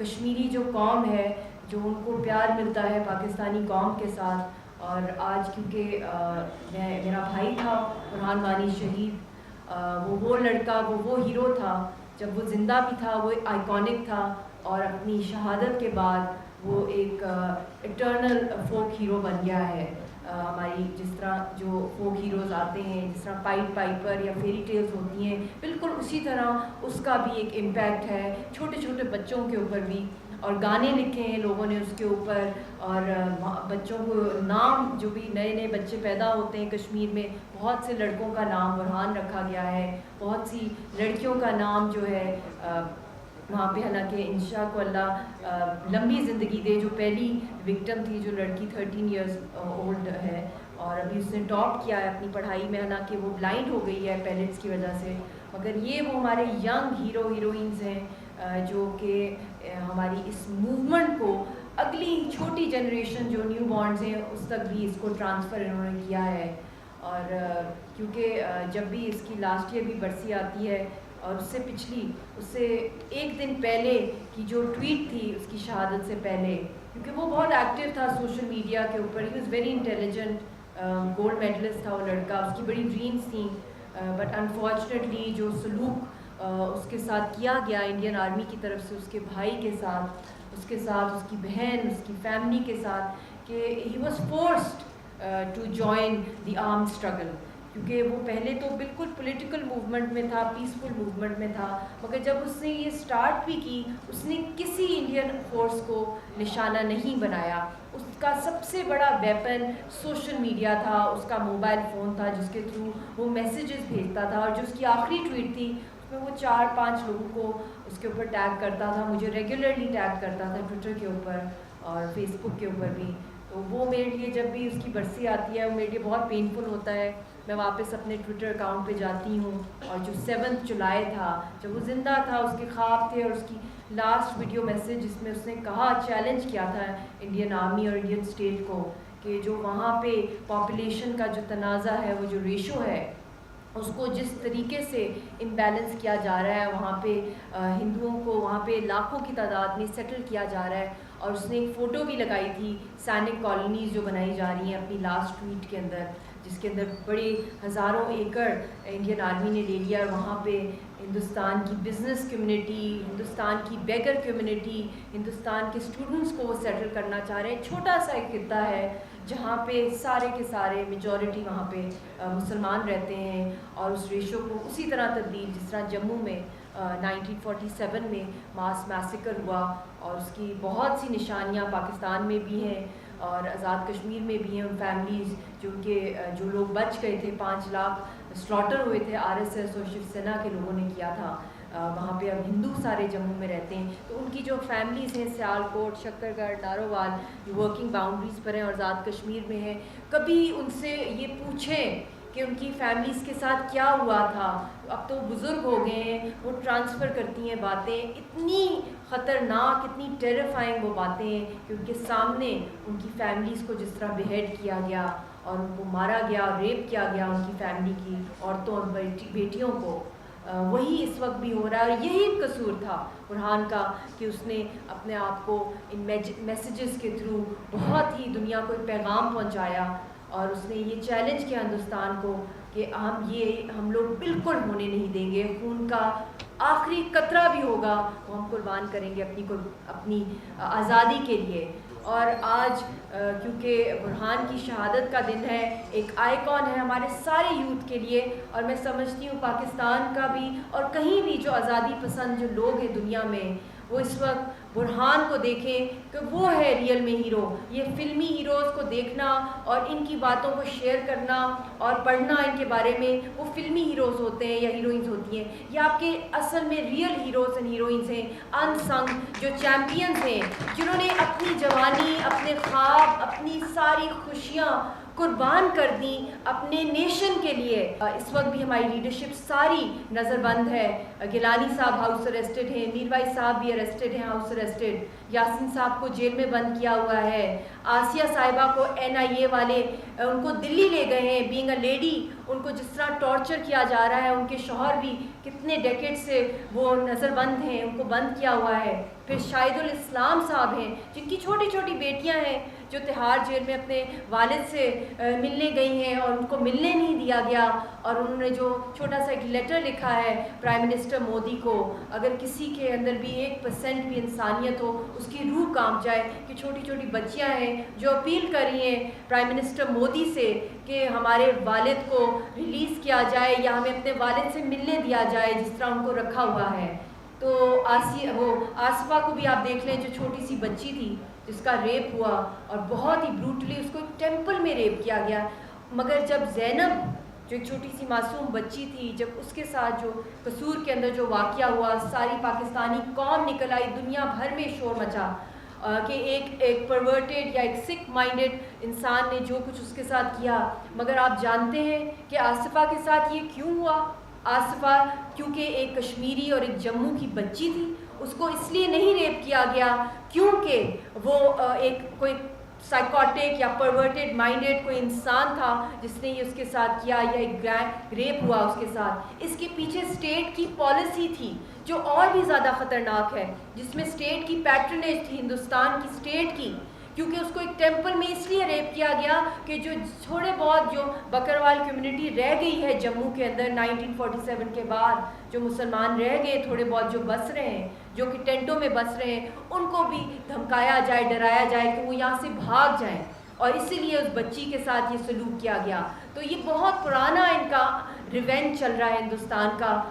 کشمیری جو قوم ہے, جو ان کو پیار ملتا ہے پاکستانی قوم کے ساتھ. اور آج کیونکہ میرا بھائی تھا برہان وانی شہید, وہ لڑکا, وہ ہیرو تھا. جب وہ زندہ بھی تھا وہ آئیکونک تھا, اور اپنی شہادت کے بعد وہ ایک اٹرنل فوک ہیرو بن گیا ہے. ہماری جس طرح جو فوک ہیروز آتے ہیں, جس طرح پائٹ پائپر یا فیری ٹیلز ہوتی ہیں, بالکل اسی طرح اس کا بھی ایک امپیکٹ ہے چھوٹے چھوٹے بچوں کے اوپر بھی. اور گانے لکھے ہیں لوگوں نے اس کے اوپر, اور بچوں کو نام, جو بھی نئے نئے بچے پیدا ہوتے ہیں کشمیر میں, بہت سے لڑکوں کا نام برہان رکھا گیا ہے, بہت سی لڑکیوں کا نام جو ہے وہاں پہ, حالانکہ انشاء کو اللہ لمبی زندگی دے. جو پہلی وکٹم تھی, جو لڑکی 13 ایئرز اولڈ ہے, اور ابھی اس نے ٹاپ کیا ہے اپنی پڑھائی میں, حالانکہ وہ بلائنڈ ہو گئی ہے پیلٹس کی وجہ سے. مگر یہ وہ ہمارے ینگ ہیرو ہیروئنز ہیں جو کہ ہماری اس موومنٹ کو اگلی چھوٹی جنریشن جو نیو بارنز ہیں اس تک بھی اس کو ٹرانسفر انہوں نے کیا ہے. اور کیونکہ جب بھی اس کی لاسٹ ایئر بھی برسی آتی ہے, اور اس سے پچھلی, اس سے ایک دن پہلے کی جو ٹویٹ تھی اس کی شہادت سے پہلے, کیونکہ وہ بہت ایکٹیو تھا سوشل میڈیا کے اوپر, he was very intelligent, gold medalist تھا وہ لڑکا, اس کی بڑی ڈریمز تھیں. بٹ انفارچونیٹلی جو سلوک اس کے ساتھ کیا گیا انڈین آرمی کی طرف سے, اس کے بھائی کے ساتھ, اس کی بہن, اس کی فیملی کے ساتھ, کہ he was forced to join the arm struggle. کیونکہ وہ پہلے تو بالکل پولیٹیکل موومنٹ میں تھا, پیسفل موومنٹ میں تھا, مگر جب اس نے یہ سٹارٹ بھی کی, اس نے کسی انڈین فورس کو نشانہ نہیں بنایا. اس کا سب سے بڑا ویپن سوشل میڈیا تھا, اس کا موبائل فون تھا, جس کے تھرو وہ میسیجز بھیجتا تھا. اور جو اس کی آخری ٹویٹ تھی اس میں وہ 4-5 لوگوں کو اس کے اوپر ٹیگ کرتا تھا, مجھے ریگولرلی ٹیگ کرتا تھا ٹویٹر کے اوپر اور فیس بک کے اوپر بھی. تو وہ میرے لیے, جب بھی اس کی برسی آتی ہے, وہ میرے لیے بہت پینفل ہوتا ہے. میں واپس اپنے ٹویٹر اکاؤنٹ پہ جاتی ہوں, اور جو 7 جولائی تھا, جب وہ زندہ تھا, اس کے خواب تھے, اور اس کی لاسٹ ویڈیو میسیج جس میں اس نے کہا, چیلنج کیا تھا انڈین آرمی اور انڈین اسٹیٹ کو, کہ جو وہاں پہ پاپولیشن کا جو تنازع ہے, وہ جو ریشو ہے, اس کو جس طریقے سے امبیلنس کیا جا رہا ہے, وہاں پہ ہندوؤں کو وہاں پہ لاکھوں کی تعداد میں سیٹل کیا جا رہا ہے. اور اس نے ایک فوٹو بھی لگائی تھی سینک کالونیز جو بنائی جا رہی ہیں اپنی لاسٹ ٹویٹ کے اندر, جس کے اندر بڑے ہزاروں ایکڑ انڈین آرمی نے لے لیا. وہاں پہ ہندوستان کی بزنس کمیونٹی, ہندوستان کی بیگر کمیونٹی, ہندوستان کے اسٹوڈنٹس کو وہ سیٹل کرنا چاہ رہے ہیں. چھوٹا سا ایک خطہ ہے جہاں پہ سارے کے سارے میجورٹی وہاں پہ مسلمان رہتے ہیں, اور اس ریشو کو اسی طرح تبدیل, جس طرح جموں میں 1947 میں ماس میسیکر ہوا, اور اس کی بہت سی نشانیاں پاکستان میں بھی ہیں اور آزاد کشمیر میں بھی ہیں. ان فیملیز جو لوگ بچ گئے تھے, 5 لاکھ سلاٹر ہوئے تھے, RSS اور شیو سینا کے لوگوں نے کیا تھا. وہاں پہ اب ہندو سارے جموں میں رہتے ہیں, تو ان کی جو فیملیز ہیں سیال کوٹ, شکر گڑھ, نارووال, جو ورکنگ باؤنڈریز پر ہیں اور آزاد کشمیر میں ہیں, کبھی ان سے یہ پوچھیں کہ ان کی فیملیز کے ساتھ کیا ہوا تھا. اب تو بزرگ ہو گئے ہیں, وہ ٹرانسفر کرتی ہیں باتیں, اتنی خطرناک, اتنی ٹیریفائنگ وہ باتیں ہیں کہ ان کے سامنے ان کی فیملیز کو جس طرح بیہیڈ کیا گیا اور ان کو مارا گیا, ریپ کیا گیا, ان کی فیملی کی عورتوں اور بیٹیوں کو, وہی اس وقت بھی ہو رہا ہے. اور یہی قصور تھا برہان کا کہ اس نے اپنے آپ کو ان میسیجز کے تھرو بہت ہی دنیا کو ایک پیغام پہنچایا, اور اس نے یہ چیلنج کیا ہندوستان کو کہ ہم لوگ بالکل ہونے نہیں دیں گے, خون کا آخری قطرہ بھی ہوگا وہ ہم قربان کریں گے اپنی آزادی کے لیے. اور آج کیونکہ برہان کی شہادت کا دن ہے, ایک آئیکن ہے ہمارے سارے یوتھ کے لیے, اور میں سمجھتی ہوں پاکستان کا بھی اور کہیں بھی جو آزادی پسند جو لوگ ہیں دنیا میں, وہ اس وقت برہان کو دیکھیں کہ وہ ہے ریئل میں ہیرو. یہ فلمی ہیروز کو دیکھنا اور ان کی باتوں کو شیئر کرنا اور پڑھنا ان کے بارے میں, وہ فلمی ہیروز ہوتے ہیں یا ہیروئنز ہوتی ہیں. یہ آپ کے اصل میں ریئل ہیروز اینڈ ہیروئنز ہیں, ان سنگ جو چیمپئنز ہیں, جنہوں نے اپنی جوانی, اپنے خواب, اپنی ساری خوشیاں قربان کر دیں اپنے نیشن کے لیے. اس وقت بھی ہماری لیڈرشپ ساری نظر بند ہے. گیلانی صاحب ہاؤس اریسٹڈ ہیں, میر بھائی صاحب بھی اریسٹڈ ہیں, ہاؤس اریسٹڈ. یاسین صاحب کو جیل میں بند کیا ہوا ہے. آسیہ صاحبہ کو NIA والے ان کو دلی لے گئے ہیں بینگ اے لیڈی, ان کو جس طرح ٹارچر کیا جا رہا ہے، ان کے شوہر بھی کتنے ڈیکیڈ سے وہ نظر بند ہیں، ان کو بند کیا ہوا ہے. پھر شاہد الاسلام صاحب ہیں جن کی چھوٹی چھوٹی بیٹیاں ہیں جو تہاڑ جیل میں اپنے والد سے ملنے گئی ہیں اور ان کو ملنے نہیں دیا گیا، اور انہوں نے جو چھوٹا سا ایک لیٹر لکھا ہے پرائم منسٹر مودی کو، اگر کسی کے اندر بھی 1% بھی انسانیت ہو اس کی روح کانپ جائے کہ چھوٹی چھوٹی بچیاں ہیں جو اپیل کر رہی ہیں پرائم منسٹر مودی سے کہ ہمارے والد کو ریلیز کیا جائے یا ہمیں اپنے والد سے ملنے دیا جائے جس طرح ان کو رکھا ہوا ہے. تو آصفہ کو بھی آپ دیکھ لیں جو چھوٹی سی بچی تھی جس کا ریپ ہوا اور بہت ہی بروٹلی اس کو ایک ٹیمپل میں ریپ کیا گیا. مگر جب زینب جو ایک چھوٹی سی معصوم بچی تھی، جب اس کے ساتھ جو قصور کے اندر جو واقعہ ہوا، ساری پاکستانی قوم نکل آئی، دنیا بھر میں شور مچا کہ ایک پرورٹیڈ یا ایک سک مائنڈڈ انسان نے جو کچھ اس کے ساتھ کیا. مگر آپ جانتے ہیں کہ آصفہ کے ساتھ یہ کیوں ہوا؟ آصفہ کیونکہ ایک کشمیری اور ایک جموں کی بچی تھی، اس کو اس لیے نہیں ریپ کیا گیا کیونکہ وہ ایک کوئی سائیکوٹک یا پرورٹڈ مائنڈڈ کوئی انسان تھا جس نے یہ اس کے ساتھ کیا، یا ایک ریپ ہوا اس کے ساتھ. اس کے پیچھے اسٹیٹ کی پالیسی تھی جو اور بھی زیادہ خطرناک ہے، جس میں اسٹیٹ کی پیٹرنیج تھی، ہندوستان کی اسٹیٹ کی، کیونکہ اس کو ایک ٹیمپل میں اس لیے ریپ کیا گیا کہ جو تھوڑے بہت جو بکروال کمیونٹی رہ گئی ہے جموں کے اندر 1947 کے بعد، جو مسلمان رہ گئے تھوڑے بہت جو بس رہے ہیں، جو کہ ٹینٹوں میں بس رہے ہیں، ان کو بھی دھمکایا جائے، ڈرایا جائے کہ وہ یہاں سے بھاگ جائیں، اور اسی لیے اس بچی کے ساتھ یہ سلوک کیا گیا. تو یہ بہت پرانا ان کا ریونج چل رہا ہے ہندوستان کا.